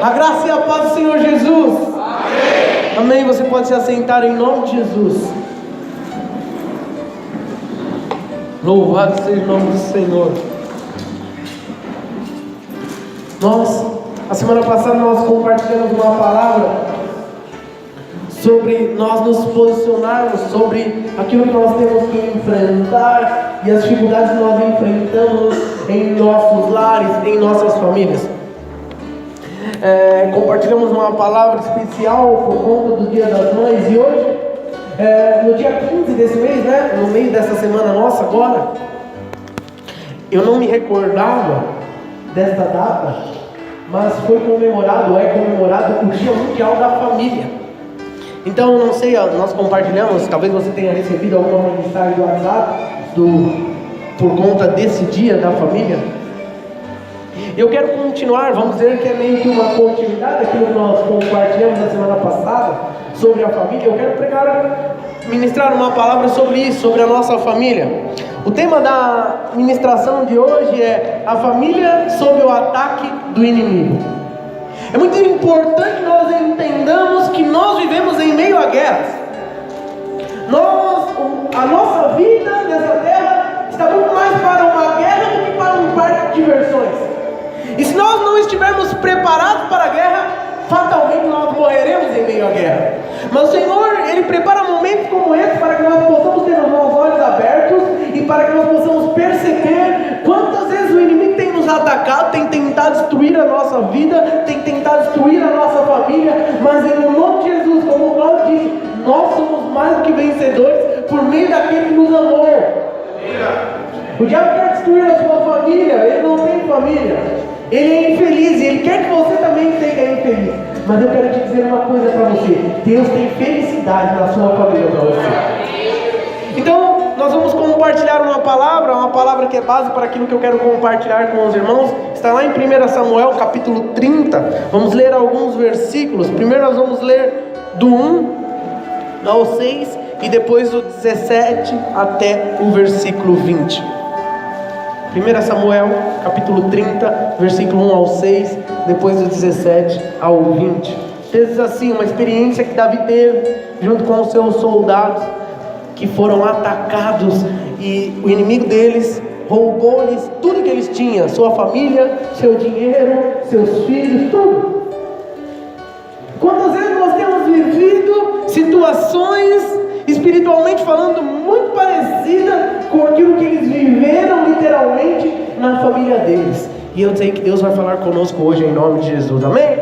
A graça e a paz do Senhor Jesus. Amém. Amém. Você pode se assentar em nome de Jesus. Louvado seja o nome do Senhor. A semana passada nós compartilhamos uma palavra sobre nós nos posicionarmos sobre aquilo que nós temos que enfrentar e as dificuldades que nós enfrentamos em nossos lares, em nossas famílias. Compartilhamos uma palavra especial por conta do Dia das Mães, e hoje, no dia 15 desse mês, no meio dessa semana nossa agora, eu não me recordava desta data, mas é comemorado o Dia Mundial da Família. Então, eu não sei, nós compartilhamos, talvez você tenha recebido alguma mensagem do WhatsApp por conta desse Dia da Família. Eu quero continuar, vamos dizer que é meio que uma continuidade daquilo que nós compartilhamos na semana passada sobre a família. Eu quero ministrar uma palavra sobre isso, sobre a nossa família. O tema da ministração de hoje é a família sob o ataque do inimigo. É muito importante nós entendamos que nós vivemos em meio a guerras. A nossa vida nessa terra está muito mais para uma guerra do que para um parque de diversões. E se nós não estivermos preparados para a guerra, fatalmente nós morreremos em meio à guerra. Mas o Senhor, Ele prepara momentos como esse para que nós possamos ter os nossos olhos abertos e para que nós possamos perceber quantas vezes o inimigo tem nos atacado, tem tentado destruir a nossa vida, tem tentado destruir a nossa família, mas em nome de Jesus, como o Paulo disse, nós somos mais do que vencedores por meio daquele que nos amou. O diabo quer destruir a sua família, ele não tem família. Ele é infeliz e ele quer que você também seja infeliz. Mas eu quero te dizer uma coisa para você: Deus tem felicidade na sua família para você. Então, nós vamos compartilhar uma palavra que é base para aquilo que eu quero compartilhar com os irmãos. Está lá em 1 Samuel, capítulo 30. Vamos ler alguns versículos. Primeiro nós vamos ler do 1 ao 6 e depois do 17 até o versículo 20. 1 Samuel, capítulo 30, versículo 1 ao 6, depois do 17 ao 20. Diz assim, uma experiência que Davi teve junto com os seus soldados, que foram atacados e o inimigo deles roubou-lhes tudo que eles tinham, sua família, seu dinheiro, seus filhos, tudo. Quantas vezes nós temos vivido situações, espiritualmente falando, muito parecida com aquilo que eles viveram literalmente na família deles. E eu sei que Deus vai falar conosco hoje em nome de Jesus, amém?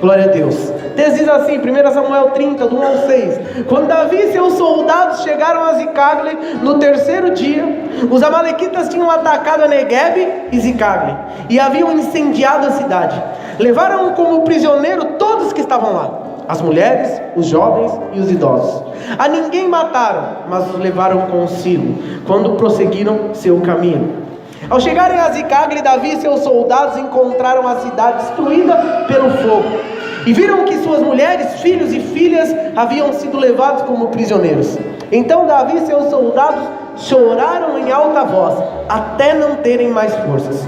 Glória a Deus. Diz assim, 1 Samuel 30, do 1 ao 6. Quando Davi e seus soldados chegaram a Ziclague no terceiro dia, os amalequitas tinham atacado a Neguebe e Ziclague e haviam incendiado a cidade. Levaram como prisioneiro todos que estavam lá, as mulheres, os jovens e os idosos. A ninguém mataram, mas os levaram consigo, quando prosseguiram seu caminho. Ao chegarem a Ziclague, Davi e seus soldados encontraram a cidade destruída pelo fogo, e viram que suas mulheres, filhos e filhas haviam sido levados como prisioneiros. Então Davi e seus soldados choraram em alta voz, até não terem mais forças.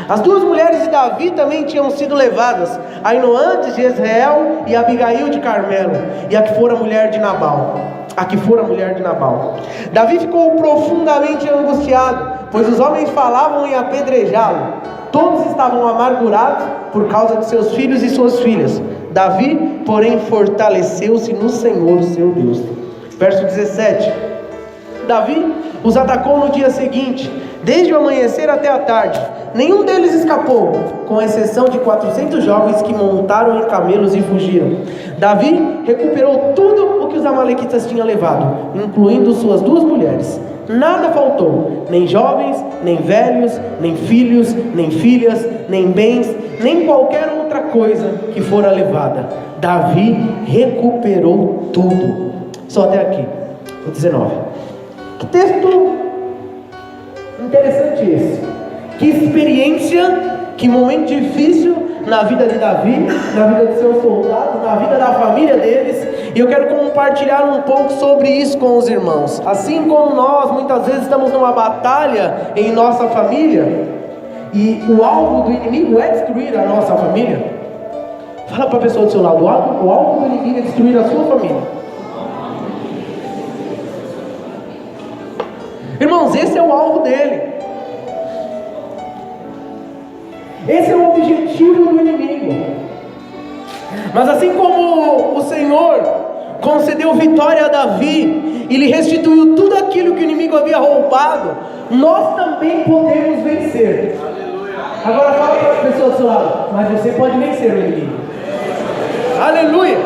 As duas mulheres de Davi também tinham sido levadas, Ainoã de Jezreel e Abigail de Carmelo, e a que fora mulher de Nabal. Davi ficou profundamente angustiado, pois os homens falavam em apedrejá-lo. Todos estavam amargurados por causa de seus filhos e suas filhas. Davi, porém, fortaleceu-se no Senhor, seu Deus. Verso 17. Davi os atacou no dia seguinte, desde o amanhecer até a tarde. Nenhum deles escapou, com exceção de 400 jovens que montaram em camelos e fugiram. Davi recuperou tudo o que os amalequitas tinham levado, incluindo suas duas mulheres. Nada faltou, nem jovens, nem velhos, nem filhos, nem filhas, nem bens, nem qualquer outra coisa que fora levada. Davi recuperou tudo. Só até aqui, o 19. Que texto interessante esse. Que experiência, que momento difícil na vida de Davi, na vida de seus soldados, na vida da família deles. E eu quero compartilhar um pouco sobre isso com os irmãos. Assim como nós muitas vezes estamos numa batalha em nossa família, e o alvo do inimigo é destruir a nossa família, Fala para a pessoa do seu lado, o alvo do inimigo é destruir a sua família. Irmãos, esse é o alvo dele. Esse é o objetivo do inimigo. Mas assim como o Senhor concedeu vitória a Davi e lhe restituiu tudo aquilo que o inimigo havia roubado, nós também podemos vencer. Agora fala para as pessoas do seu lado, mas você pode vencer o inimigo. Aleluia!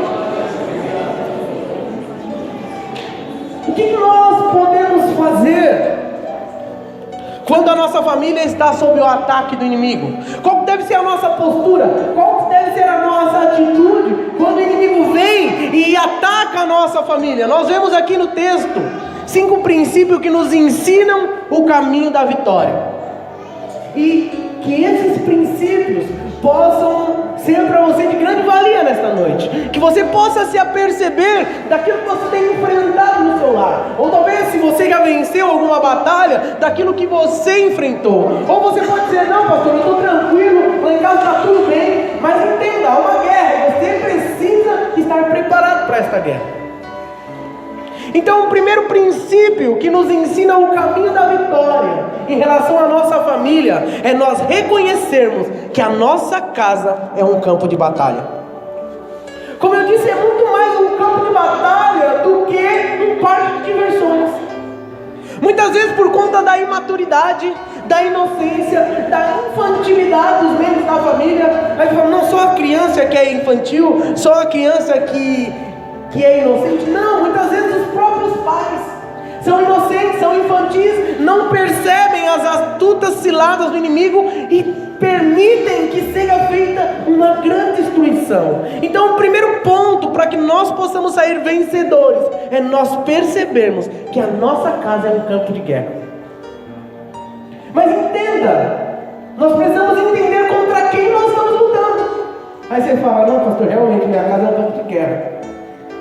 O que nós podemos fazer quando a nossa família está sob o ataque do inimigo? Qual deve ser a nossa postura? Qual deve ser a nossa atitude quando o inimigo vem e ataca a nossa família? Nós vemos aqui no texto 5 princípios que nos ensinam o caminho da vitória. E que esses princípios possam ser para você de grande valia nesta noite. Que você possa se aperceber daquilo que você tem enfrentado no seu lar. Ou talvez, se você já venceu alguma batalha, daquilo que você enfrentou. Ou você pode dizer, não pastor, eu estou tranquilo, lá em casa está tudo bem. Mas entenda, há uma guerra, você precisa estar preparado para esta guerra. Então, o primeiro princípio que nos ensina o caminho da vitória em relação à nossa família é nós reconhecermos que a nossa casa é um campo de batalha. Como eu disse, é muito mais um campo de batalha do que um parque de diversões. Muitas vezes, por conta da imaturidade, da inocência, da infantilidade dos membros da família, a gente fala, não só a criança que é infantil, só a criança que é inocente. Não, muitas vezes os próprios pais são inocentes, são infantis, não percebem as astutas ciladas do inimigo e permitem que seja feita uma grande destruição. Então, o primeiro ponto para que nós possamos sair vencedores é nós percebermos que a nossa casa é um campo de guerra. Mas entenda, nós precisamos entender contra quem nós estamos lutando. Aí você fala, não pastor, realmente minha casa é um campo de guerra.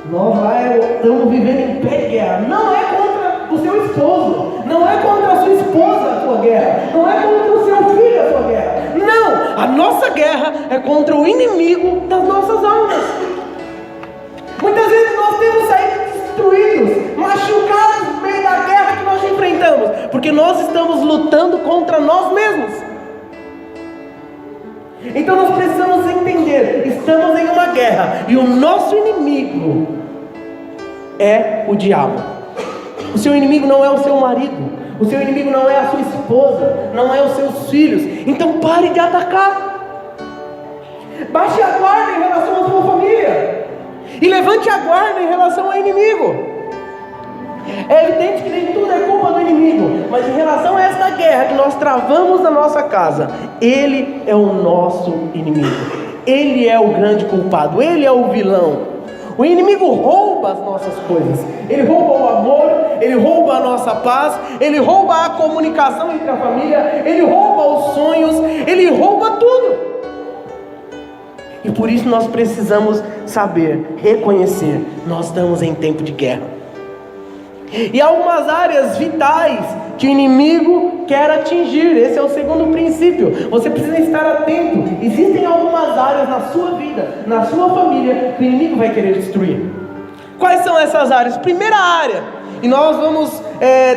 Nós lá estamos vivendo em pé de guerra. Não é contra o seu esposo, não é contra a sua esposa a sua guerra, não é contra o seu filho a sua guerra. Não, a nossa guerra é contra o inimigo das nossas almas. Muitas vezes nós temos saído destruídos, machucados no meio da guerra que nós enfrentamos, porque nós estamos lutando contra nós mesmos. Então nós precisamos entender, estamos em uma guerra e o nosso inimigo é o diabo. O seu inimigo não é o seu marido, o seu inimigo não é a sua esposa, não é os seus filhos. Então pare de atacar. Baixe a guarda em relação à sua família e levante a guarda em relação ao inimigo. É evidente que nem tudo é culpa do inimigo, mas em relação a esta guerra que nós travamos na nossa casa, ele é o nosso inimigo, ele é o grande culpado, ele é o vilão. O inimigo rouba as nossas coisas, ele rouba o amor, ele rouba a nossa paz, ele rouba a comunicação entre a família, ele rouba os sonhos, ele rouba tudo. E por isso nós precisamos saber, reconhecer, nós estamos em tempo de guerra. E há algumas áreas vitais que o inimigo quer atingir. Esse é o segundo princípio. Você precisa estar atento. Existem algumas áreas na sua vida, na sua família, que o inimigo vai querer destruir. Quais são essas áreas? Primeira área, e nós vamos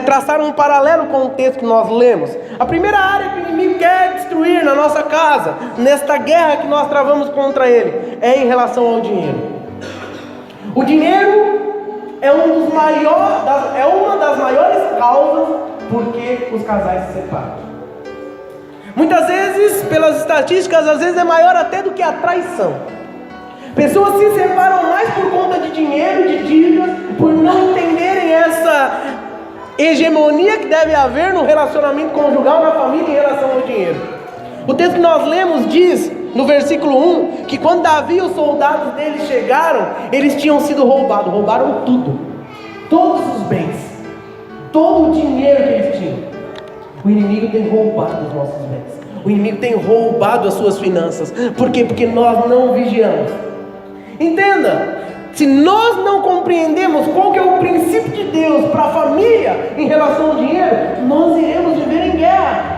traçar um paralelo com o texto que nós lemos. A primeira área que o inimigo quer destruir na nossa casa, nesta guerra que nós travamos contra ele, é em relação ao dinheiro. O dinheiro é uma das maiores causas por que os casais se separam. Muitas vezes, pelas estatísticas, às vezes é maior até do que a traição. Pessoas se separam mais por conta de dinheiro, de dívidas, por não entenderem essa hegemonia que deve haver no relacionamento conjugal, na família, em relação ao dinheiro. O texto que nós lemos diz, no versículo 1, que quando Davi e os soldados dele chegaram, eles tinham sido roubados, roubaram tudo, todos os bens, todo o dinheiro que eles tinham. O inimigo tem roubado os nossos bens, o inimigo tem roubado as suas finanças. Por quê? Porque nós não vigiamos. Entenda, se nós não compreendemos qual que é o princípio de Deus para a família em relação ao dinheiro, nós iremos viver em guerra.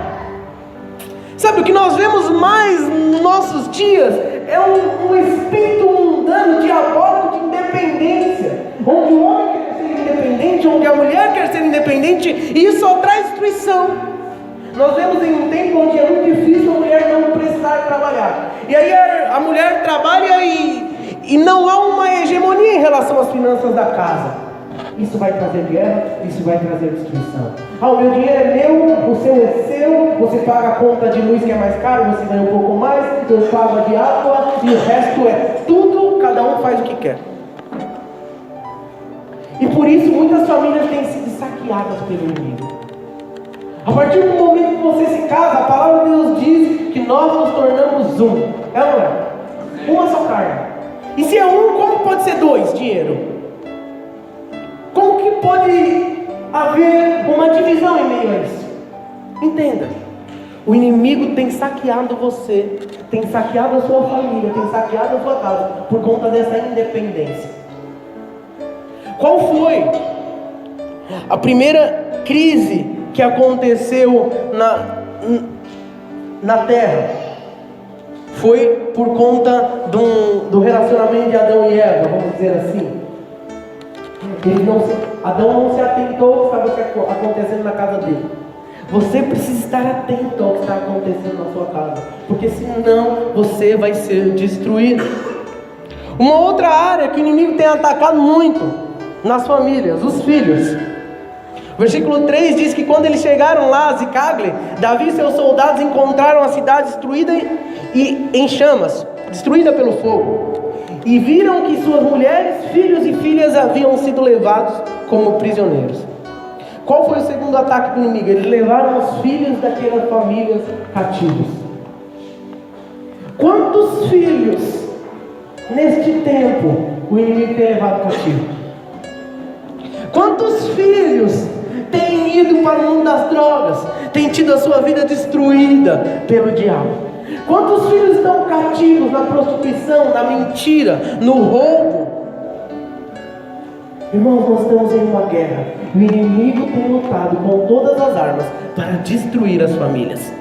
Sabe, o que nós vemos mais nos nossos dias é um espírito independente, e isso só traz destruição. Nós vemos em um tempo onde é muito difícil a mulher não precisar trabalhar. E aí a mulher trabalha e não há uma hegemonia em relação às finanças da casa. Isso vai trazer guerra, isso vai trazer destruição. O meu dinheiro é meu, o seu é seu, você paga a conta de luz que é mais caro, você ganha um pouco mais, eu pago a de água, e o resto é tudo, cada um faz o que quer. E por isso muitas famílias têm sido saqueadas pelo inimigo. A partir do momento que você se casa, a palavra de Deus diz que nós nos tornamos um. É ou não é? Uma só carne. E se é um, como pode ser dois? Dinheiro. Como que pode haver uma divisão em meio a isso? Entenda. O inimigo tem saqueado você, tem saqueado a sua família, tem saqueado a sua casa, por conta dessa independência. Qual foi a primeira crise que aconteceu na terra? Foi por conta do relacionamento de Adão e Eva, vamos dizer assim. Adão não se atentou ao que estava acontecendo na casa dele. Você precisa estar atento ao que está acontecendo na sua casa, porque senão você vai ser destruído. Uma outra área que o inimigo tem atacado muito nas famílias, os filhos. O versículo 3 diz que quando eles chegaram lá a Ziclague, Davi e seus soldados encontraram a cidade destruída e em chamas, destruída pelo fogo. E viram que suas mulheres, filhos e filhas haviam sido levados como prisioneiros. Qual foi o segundo ataque do inimigo? Eles levaram os filhos daquelas famílias cativos. Quantos filhos neste tempo o inimigo tem levado cativo? Quantos filhos têm ido para o mundo das drogas, têm tido a sua vida destruída pelo diabo? Quantos filhos estão cativos na prostituição, na mentira, no roubo? Irmãos, nós estamos em uma guerra. O inimigo tem lutado com todas as armas para destruir as famílias.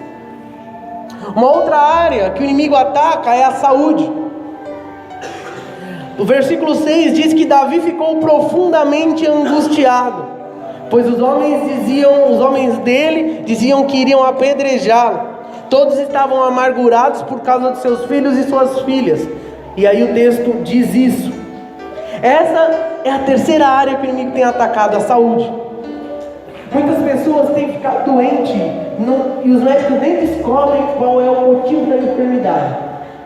Uma outra área que o inimigo ataca é a saúde. O versículo 6 diz que Davi ficou profundamente angustiado, pois os homens dele diziam que iriam apedrejá-lo. Todos estavam amargurados por causa de seus filhos e suas filhas. E aí o texto diz isso. Essa é a terceira área que o inimigo tem atacado, a saúde. Muitas pessoas têm ficado doentes e os médicos nem descobrem qual é o motivo da enfermidade.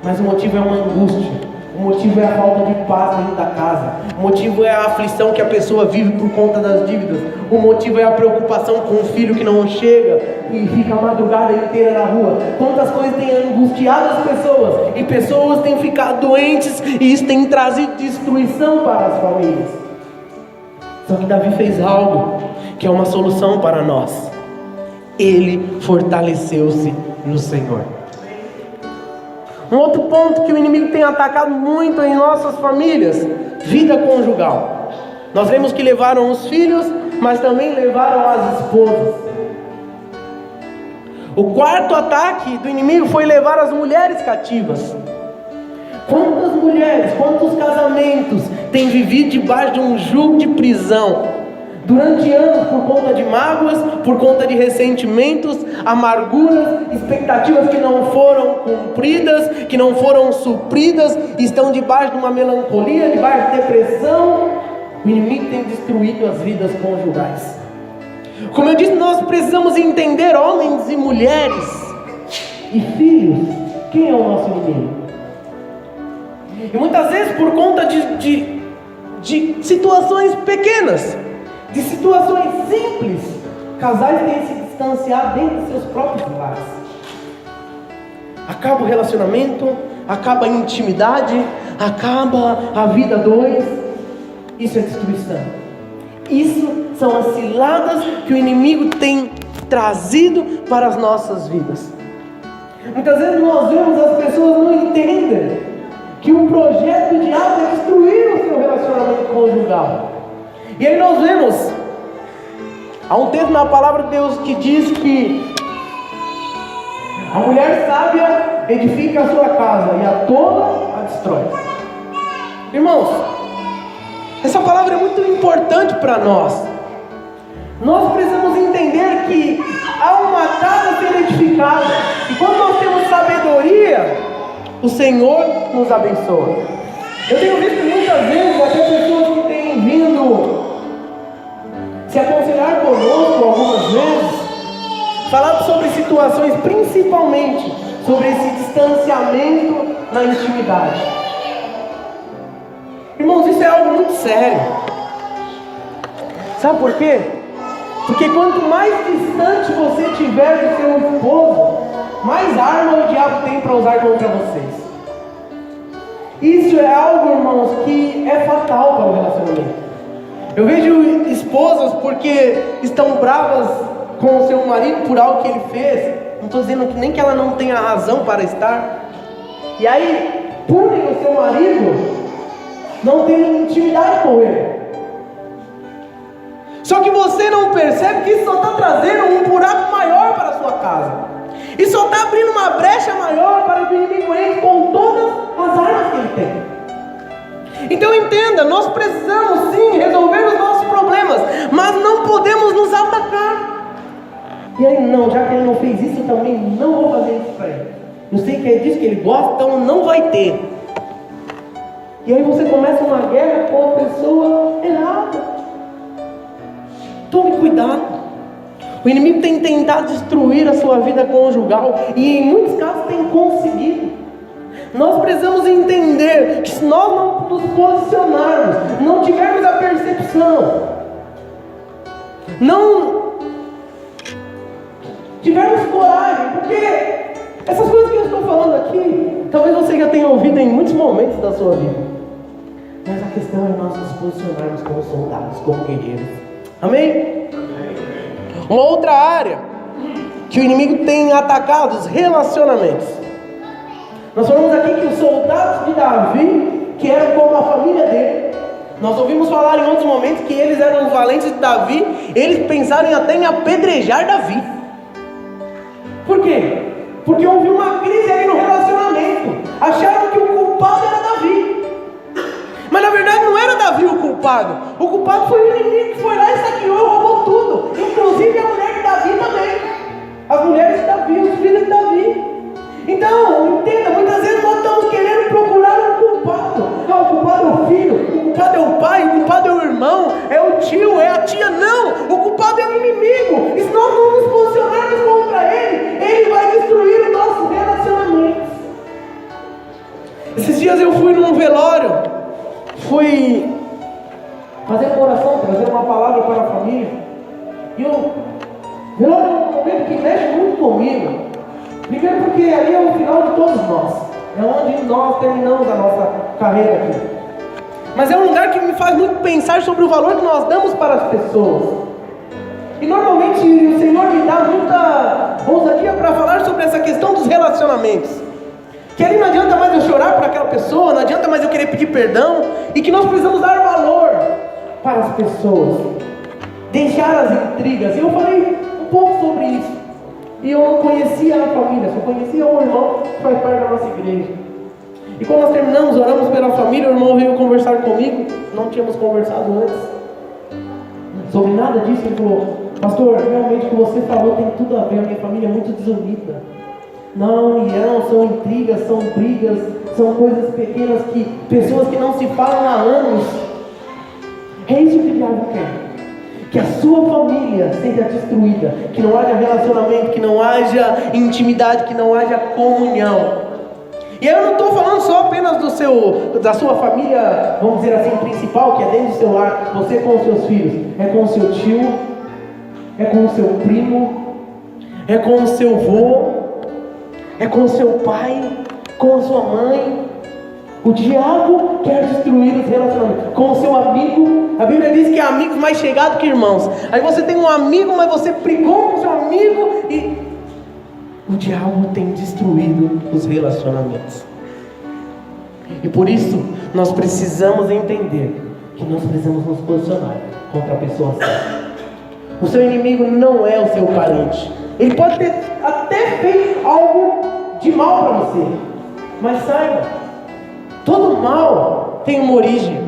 Mas o motivo é uma angústia. O motivo é a falta de paz dentro da casa. O motivo é a aflição que a pessoa vive por conta das dívidas. O motivo é a preocupação com o filho que não chega e fica a madrugada inteira na rua. Quantas coisas têm angustiado as pessoas, e pessoas têm ficado doentes, e isso tem trazido destruição para as famílias. Só que Davi fez algo que é uma solução para nós. Ele fortaleceu-se no Senhor. Um outro ponto que o inimigo tem atacado muito em nossas famílias: vida conjugal. Nós vemos que levaram os filhos, mas também levaram as esposas. O quarto ataque do inimigo foi levar as mulheres cativas. Quantas mulheres, quantos casamentos têm vivido debaixo de um jugo de prisão durante anos, por conta de mágoas, por conta de ressentimentos, amarguras, expectativas que não foram cumpridas, que não foram supridas, estão debaixo de uma melancolia, debaixo de depressão. O inimigo tem destruído as vidas conjugais. Como eu disse, nós precisamos entender, homens e mulheres e filhos, quem é o nosso inimigo. E muitas vezes por conta de situações pequenas, de situações simples, casais têm se distanciado dentro de seus próprios lares. Acaba o relacionamento, acaba a intimidade, acaba a vida dois. Isso é destruição. Isso são as ciladas que o inimigo tem trazido para as nossas vidas. Muitas vezes nós vemos as pessoas não entendem que o projeto do diabo é destruir o seu relacionamento conjugal. E aí nós vemos, há um texto na palavra de Deus que diz que a mulher sábia edifica a sua casa e a tola a destrói. Irmãos, essa palavra é muito importante para nós. Nós precisamos entender que há uma casa a ser edificada. E quando nós temos sabedoria, o Senhor nos abençoa. Eu tenho visto muitas vezes até pessoas que têm vindo se aconselhar conosco algumas vezes, falar sobre situações, principalmente sobre esse distanciamento na intimidade. Irmãos, isso é algo muito sério. Sabe por quê? Porque quanto mais distante você tiver do seu esposo, mais arma o diabo tem para usar contra vocês. Isso é algo, irmãos, que é fatal para o relacionamento. Eu vejo esposas porque estão bravas com o seu marido por algo que ele fez. Não estou dizendo que nem que ela não tenha razão para estar. E aí punem o seu marido, não tem intimidade com ele. Só que você não percebe que isso só está trazendo um buraco maior para a sua casa. Isso só está abrindo uma brecha maior para que o inimigo entre com todas as armas que ele tem. Então entenda, nós precisamos sim resolver os nossos problemas, mas não podemos nos atacar. E aí não, já que ele não fez isso, eu também não vou fazer isso para ele. Eu sei que é disso que ele gosta, então não vai ter. E aí você começa uma guerra com a pessoa errada. Tome cuidado. O inimigo tem tentado destruir a sua vida conjugal e em muitos casos tem conseguido. Nós precisamos entender que se nós não nos posicionarmos, não tivermos a percepção, não tivermos coragem, porque essas coisas que eu estou falando aqui, talvez você já tenha ouvido em muitos momentos da sua vida, mas a questão é nós nos posicionarmos como soldados, como guerreiros. Amém? Uma outra área que o inimigo tem atacado, os relacionamentos. Nós falamos aqui que os soldados de Davi, que eram como a família dele, nós ouvimos falar em outros momentos que eles eram os valentes de Davi, eles pensaram até em apedrejar Davi. Por quê? Porque houve uma crise aí no relacionamento. Acharam que o culpado era Davi. Mas na verdade não era Davi o culpado. O culpado foi o inimigo que foi lá e saqueou e roubou tudo. Inclusive a mulher de Davi também. As mulheres de Davi, os filhos de Davi. Então, entenda, muitas vezes nós estamos querendo procurar um culpado. Ah, o culpado é o filho, o culpado é o pai, o culpado é o irmão, é o tio, é a tia. Não, o culpado é o inimigo. E se nós não nos posicionarmos contra ele, ele vai destruir os nossos relacionamentos. Esses dias eu fui num velório, fui fazer uma oração, trazer uma palavra para a família. E o velório é um momento que mexe muito comigo. Primeiro porque ali é o final de todos nós. É onde nós terminamos a nossa carreira aqui. Mas é um lugar que me faz muito pensar sobre o valor que nós damos para as pessoas. E normalmente o Senhor me dá muita ousadia para falar sobre essa questão dos relacionamentos. Que ali não adianta mais eu chorar por aquela pessoa, não adianta mais eu querer pedir perdão. E que nós precisamos dar valor para as pessoas. Deixar as intrigas. E eu falei um pouco sobre isso. E eu não conhecia a família, só conhecia um irmão que faz parte da nossa igreja. E quando nós terminamos, oramos pela família, o irmão veio conversar comigo, não tínhamos conversado antes sobre nada disso. Ele falou: pastor, realmente o que você falou tem tudo a ver, a minha família é muito desunida. Não, união, são intrigas, são brigas, são coisas pequenas que pessoas que não se falam há anos. É isso que o diabo quer. Que a sua família seja destruída, que não haja relacionamento, que não haja intimidade, que não haja comunhão. E eu não estou falando só apenas da sua família, vamos dizer assim, principal, que é dentro do seu lar, você com os seus filhos, é com o seu tio, é com o seu primo, é com o seu avô, é com o seu pai, com a sua mãe. O diabo quer destruir os relacionamentos. Com o seu amigo, a Bíblia diz que é amigos mais chegados que irmãos. Aí você tem um amigo, mas você brigou com o seu amigo e o diabo tem destruído os relacionamentos. E por isso nós precisamos entender que nós precisamos nos posicionar contra a pessoa certa. O seu inimigo não é o seu parente. Ele pode ter até feito algo de mal para você, mas saiba, todo mal tem uma origem.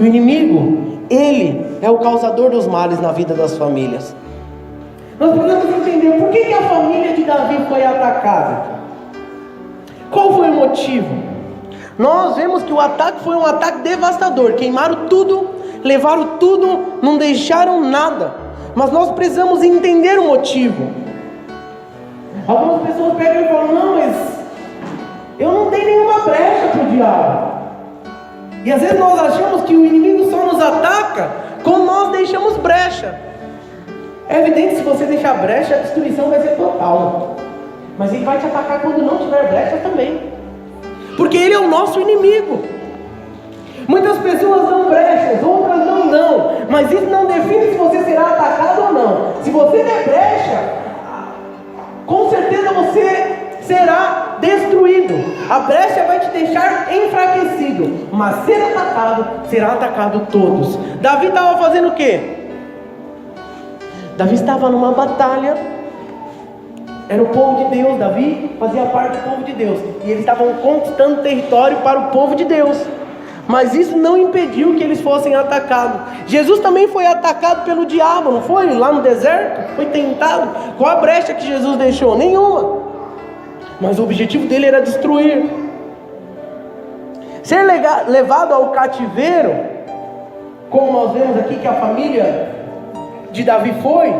O inimigo, ele é o causador dos males na vida das famílias. Nós precisamos entender por que a família de Davi foi atacada. Qual foi o motivo? Nós vemos que o ataque foi um ataque devastador. Queimaram tudo, levaram tudo, não deixaram nada. Mas nós precisamos entender o motivo. Algumas pessoas pegam e falam: não, mas eu não dei nenhuma brecha para o diabo. E às vezes nós achamos que o inimigo só nos ataca quando nós deixamos brecha. É evidente que se você deixar brecha, a destruição vai ser total. Mas ele vai te atacar quando não tiver brecha também, porque ele é o nosso inimigo. Muitas pessoas dão brechas, outras não dão, mas isso não define se você será atacado ou não. Se você der brecha, com certeza você será destruído. A brecha vai te deixar enfraquecido, mas ser atacado, será atacado todos. Davi estava fazendo o quê? Davi estava numa batalha. Era o povo de Deus. Davi fazia parte do povo de Deus, e eles estavam conquistando território para o povo de Deus. Mas isso não impediu que eles fossem atacados. Jesus também foi atacado pelo diabo, não foi? Lá no deserto, foi tentado. Qual a brecha que Jesus deixou? Nenhuma. Mas o objetivo dele era destruir. Ser levado ao cativeiro, como nós vemos aqui que a família de Davi foi,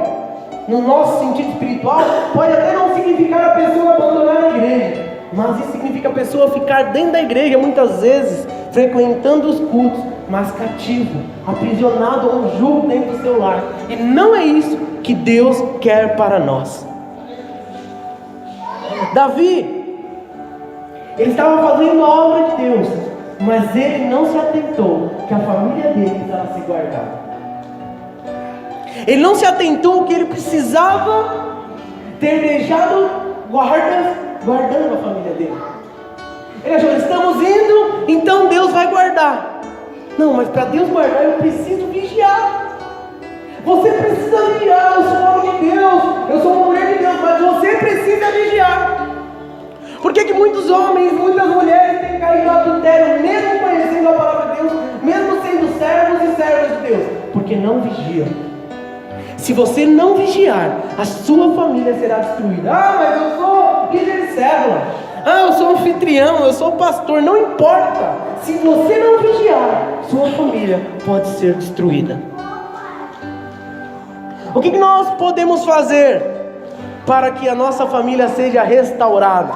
no nosso sentido espiritual, pode até não significar a pessoa abandonar a igreja, mas isso significa a pessoa ficar dentro da igreja, muitas vezes, frequentando os cultos, mas cativo, aprisionado a um jugo dentro do seu lar. E não é isso que Deus quer para nós. Davi, ele estava fazendo a obra de Deus, mas ele não se atentou que a família dele precisava ser guardada. Ele não se atentou que ele precisava ter deixado guardas guardando a família dele. Ele achou: estamos indo, então Deus vai guardar. Não, mas para Deus guardar eu preciso vigiar. Você precisa vigiar. Eu sou homem de Deus, eu sou uma mulher de Deus, mas você precisa vigiar. Por que muitos homens, muitas mulheres têm caído no adultério, mesmo conhecendo a palavra de Deus, mesmo sendo servos e servas de Deus? Porque não vigiam. Se você não vigiar, a sua família será destruída. Ah, mas eu sou líder de célula. Ah, eu sou anfitrião, eu sou pastor. Não importa. Se você não vigiar, sua família pode ser destruída. O que nós podemos fazer para que a nossa família seja restaurada?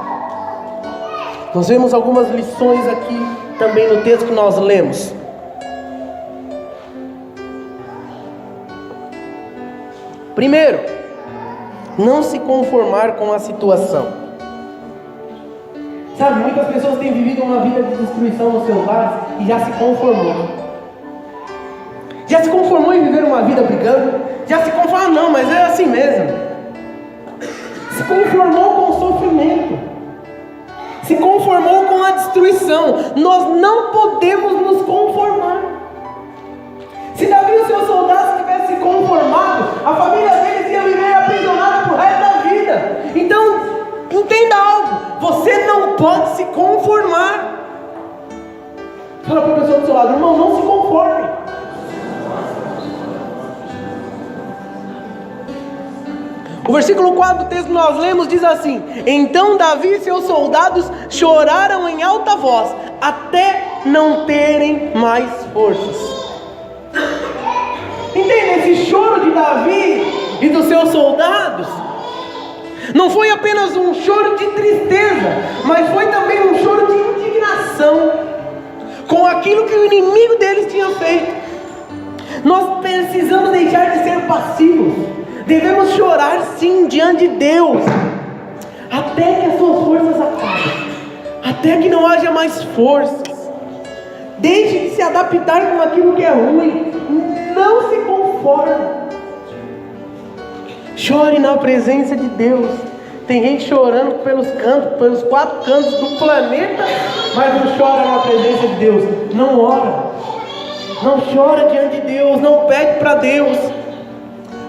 Nós vemos algumas lições aqui também no texto que nós lemos. Primeiro, não se conformar com a situação. Sabe, muitas pessoas têm vivido uma vida de destruição nos seus lares e já se conformou. Já se conformou em viver uma vida brigando? Já se conformou, não, mas é assim mesmo. Se conformou com o sofrimento. Se conformou com a destruição. Nós não podemos nos conformar. Se Davi e os seus soldados tivessem se conformado, a família deles ia viver aprisionada pro resto da vida. Então, entenda algo: você não pode se conformar. Fala para a pessoa do seu lado: irmão, não se conforme. O versículo 4 do texto que nós lemos diz assim: então Davi e seus soldados choraram em alta voz, até não terem mais forças. Entende? Esse choro de Davi e dos seus soldados não foi apenas um choro de tristeza, mas foi também um choro de indignação com aquilo que o inimigo deles tinha feito. Nós precisamos deixar de ser passivos. Devemos chorar sim diante de Deus, até que as suas forças acabem, até que não haja mais forças. Deixe de se adaptar com aquilo que é ruim. Não se conforme. Chore na presença de Deus. Tem gente chorando pelos cantos, pelos 4 cantos do planeta, mas não chora na presença de Deus. Não ora, não chora diante de Deus, não pede para Deus.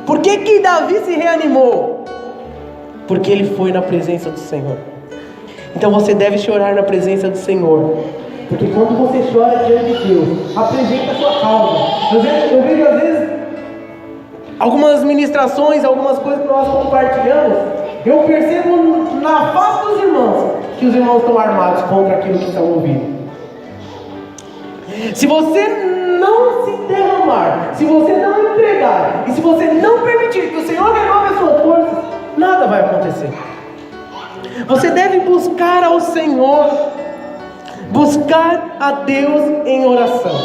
Por que Davi se reanimou? Porque ele foi na presença do Senhor. Então você deve chorar na presença do Senhor. Porque quando você chora diante de Deus, apresenta a sua causa. Eu vejo às vezes algumas ministrações, algumas coisas que nós compartilhamos, eu percebo na face dos irmãos que os irmãos estão armados contra aquilo que estão ouvindo. Se você não se derramar, se você não entregar, e se você não permitir que o Senhor renove as suas forças, nada vai acontecer. Você deve buscar ao Senhor, buscar a Deus em oração.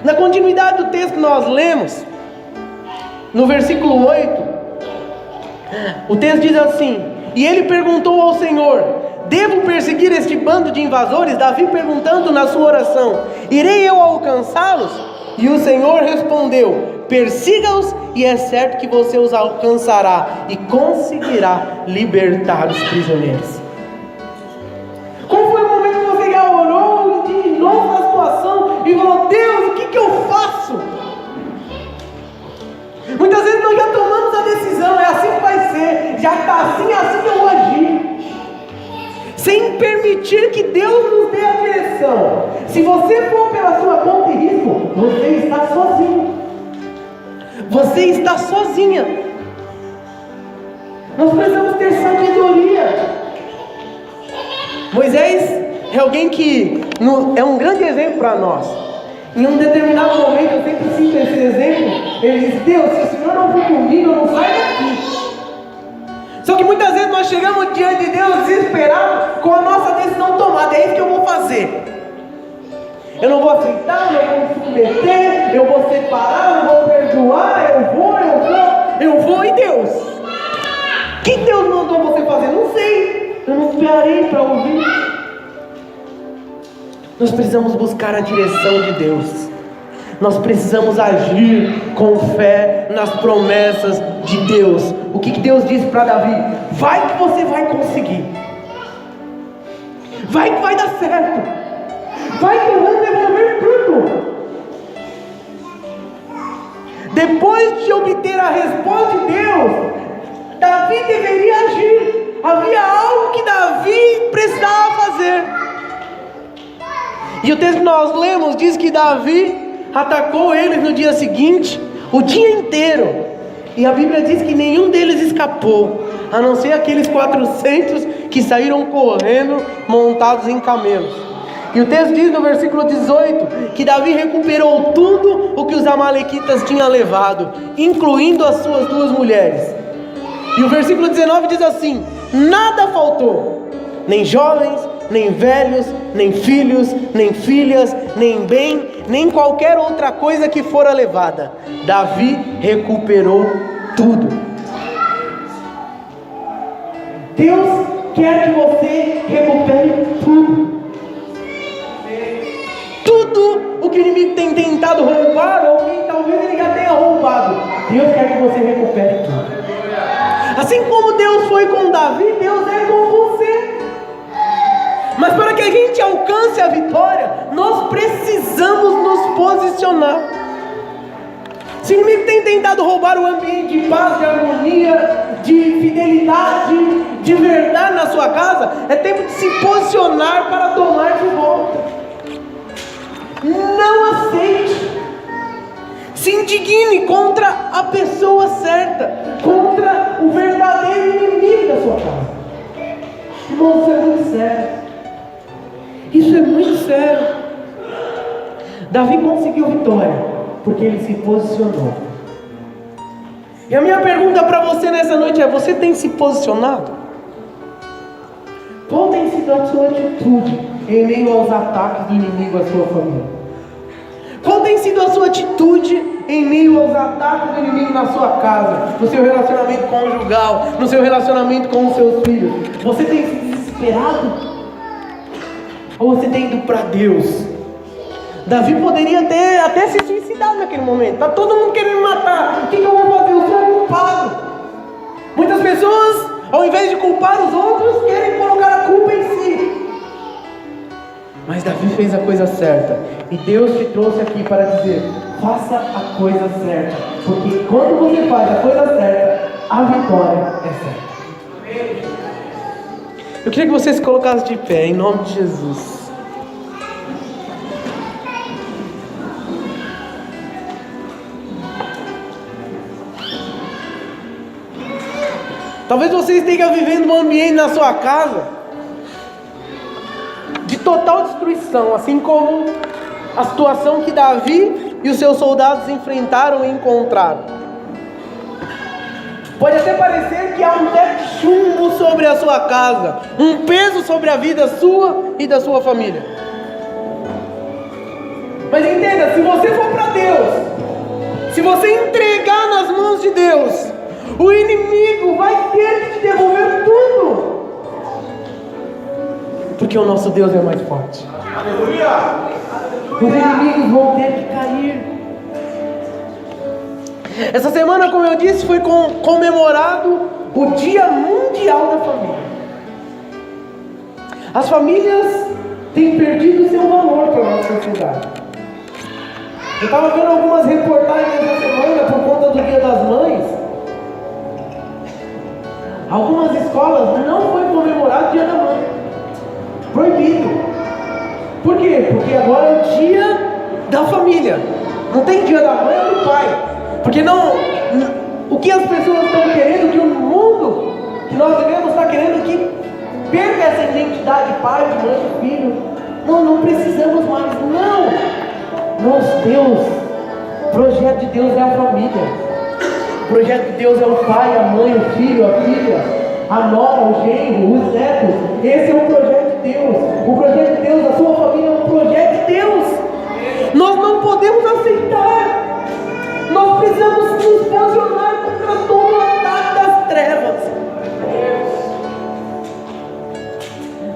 Na continuidade do texto que nós lemos, no versículo 8, o texto diz assim: e ele perguntou ao Senhor: devo perseguir este bando de invasores? Davi perguntando na sua oração: irei eu alcançá-los? E o Senhor respondeu: persiga-os, e é certo que você os alcançará e conseguirá libertar os prisioneiros. Qual foi o momento que você já orou, indignou a situação e falou: Deus, o que eu faço? Muitas vezes nós já tomamos a decisão, é assim que vai ser, já está assim, é assim que eu vou agir, sem permitir que Deus nos dê a direção. Se você for pela sua conta e risco, você está sozinho, você está sozinha. Nós precisamos ter sabedoria. Moisés é alguém que é um grande exemplo para nós. Em um determinado momento, eu sempre cito esse exemplo, ele diz: Deus, se o Senhor não for comigo, eu não saio daqui. Só que muitas vezes nós chegamos diante de Deus desesperados, com a nossa decisão tomada: é isso que eu vou fazer. Eu não vou aceitar, eu vou me submeter, eu vou separar, eu vou perdoar, eu vou, e Deus? O que Deus mandou você fazer? Não sei, eu não esperarei para ouvir. Nós precisamos buscar a direção de Deus. Nós precisamos agir com fé nas promessas de Deus. O que Deus disse para Davi? Vai que você vai conseguir. Vai que vai dar certo. Vai que eu vou devolver tudo. Depois de obter a resposta de Deus, Davi deveria agir. Havia algo que Davi precisava fazer. E o texto que nós lemos diz que Davi atacou eles no dia seguinte, o dia inteiro. E a Bíblia diz que nenhum deles escapou, a não ser aqueles 400 que saíram correndo montados em camelos. E o texto diz no versículo 18 que Davi recuperou tudo o que os amalequitas tinham levado, incluindo as suas 2 mulheres. E o versículo 19 diz assim: nada faltou, nem jovens, nem velhos, nem filhos, nem filhas, nem bem, nem qualquer outra coisa que fora levada. Davi recuperou tudo. Deus quer que você recupere tudo. Tudo o que o inimigo tem tentado roubar, ou que talvez ele já tenha roubado, Deus quer que você recupere tudo. Assim como Deus foi com Davi, Deus é com você. Mas para que a gente alcance a vitória, nós precisamos nos posicionar. Se o inimigo tem tentado roubar o ambiente de paz, de harmonia, de fidelidade, de verdade na sua casa, é tempo de se posicionar para tomar de volta. Não aceite. Se indigne contra a pessoa certa, contra o verdadeiro inimigo da sua casa. Irmão, isso é muito sério. Isso é muito sério. Davi conseguiu vitória porque ele se posicionou. E a minha pergunta para você nessa noite é: você tem se posicionado? Qual tem sido a sua atitude em meio aos ataques do inimigo à sua família? Qual tem sido a sua atitude em meio aos ataques do inimigo na sua casa, no seu relacionamento conjugal, no seu relacionamento com os seus filhos? Você tem se desesperado? Ou você tem ido para Deus? Davi poderia ter até se suicidado naquele momento. Está todo mundo querendo matar. O que eu vou fazer? Eu sou culpado. Muitas pessoas, ao invés de culpar os outros, querem colocar a culpa em si. Mas Davi fez a coisa certa. E Deus te trouxe aqui para dizer: faça a coisa certa. Porque quando você faz a coisa certa, a vitória é certa. Eu queria que você se colocasse de pé, em nome de Jesus. Talvez você esteja vivendo um ambiente na sua casa de total destruição, assim como a situação que Davi e os seus soldados enfrentaram e encontraram. Pode até parecer que há um teto de chumbo sobre a sua casa, um peso sobre a vida sua e da sua família. Mas entenda, se você for para Deus, se você entregar nas mãos de Deus, o inimigo vai ter que te devolver tudo, porque o nosso Deus é mais forte. Aleluia! Os inimigos vão ter que cair. Essa semana, como eu disse, foi comemorado o Dia Mundial da Família. As famílias têm perdido seu valor para a nossa sociedade. Eu estava vendo algumas reportagens essa semana por conta do Dia das Mães. Algumas escolas não foi comemorado o Dia da Mãe. Proibido. Por quê? Porque agora é o Dia da Família. Não tem Dia da Mãe ou do Pai. Porque não, o que as pessoas estão querendo, que o mundo que nós vivemos está querendo que perca essa identidade de pai, de mãe, de filho. Não precisamos mais, não. Nosso Deus, o projeto de Deus é a família. O projeto de Deus é o pai, a mãe, o filho, a filha, a nora, o genro, os netos. Esse é o projeto de Deus. O projeto de Deus, a sua família é um projeto de Deus. Nós não podemos aceitar. Nós precisamos nos posicionar contra todo o ataque das trevas.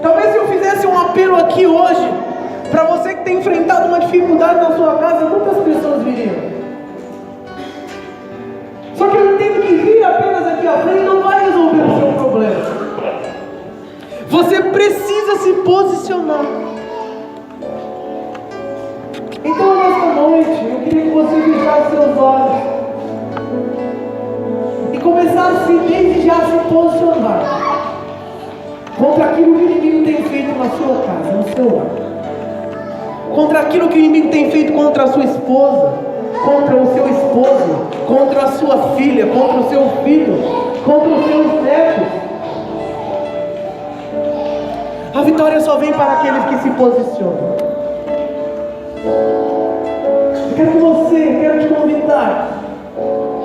Talvez se eu fizesse um apelo aqui hoje, para você que tem enfrentado uma dificuldade na sua casa, muitas pessoas viriam. Só que eu entendo que vir apenas aqui à frente não vai resolver o seu problema. Você precisa se posicionar. Então nessa noite, eu queria que você fechasse seus olhos e começasse desde já a se posicionar contra aquilo que o inimigo tem feito na sua casa, no seu lar, contra aquilo que o inimigo tem feito contra a sua esposa, contra o seu esposo, contra a sua filha, contra o seu filho, contra os seus netos. A vitória só vem para aqueles que se posicionam. Eu quero te convidar,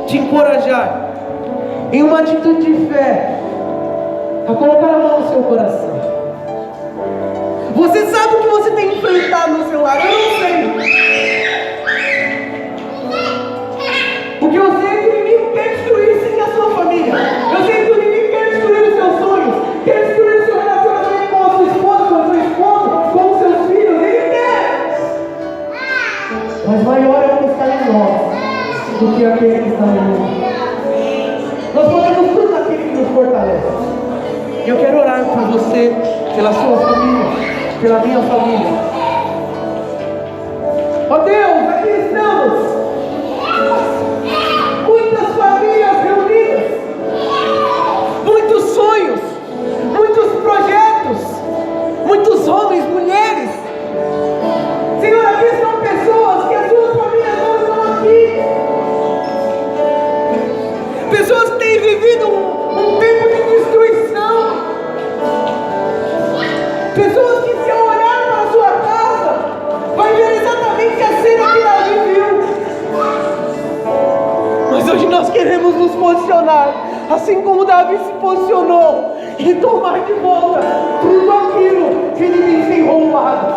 te encorajar em uma atitude de fé, a colocar a mão no seu coração. Você sabe o que você tem enfrentado no seu lar? Eu não sei. O que eu sei é que o inimigo quer destruir sim a sua família. Eu sei que o inimigo quer destruir os seus sonhos, quer destruir o seu relacionamento com a sua esposa, com o seu esposo, com os seus filhos. Ele quer. Mas maior é o que está em nós do que aquele que está em nós. Nós podemos tudo naquele que nos fortalece. E eu quero orar por você, pela sua família, pela minha família. Ó Deus, aqui estamos. Muitas famílias reunidas, muitos sonhos, muitos projetos, muitos homens, mulheres. Senhor, aqui estão pessoas que as suas famílias não estão aqui. Pessoas que têm vivido um tempo de destruição. Pessoas que, se eu olhar para a sua casa, vai ver exatamente a cena que Davi viu. Mas hoje nós queremos nos posicionar, assim como Davi se posicionou, e tomar de volta tudo aquilo que ele tem roubado.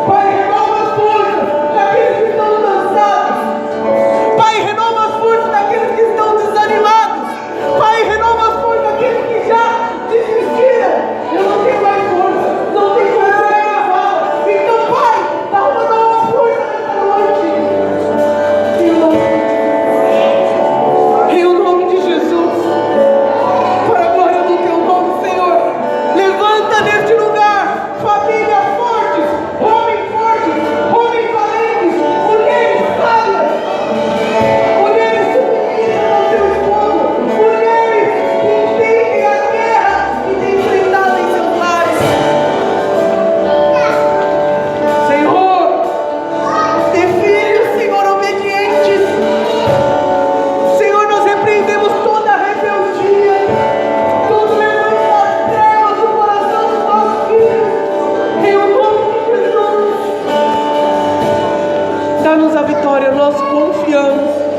Pai, renova as forças daqueles que estão cansados. Pai, renova as forças daqueles que estão desanimados. Pai, renova as forças daqueles que já desistiram. Eu não tenho mais força, não tenho força para gravar. Então, Pai, dá uma nova força nessa noite. Em o nome de Jesus, para a glória do teu nome, Senhor, levanta neste lugar família. vitória, nós confiamos.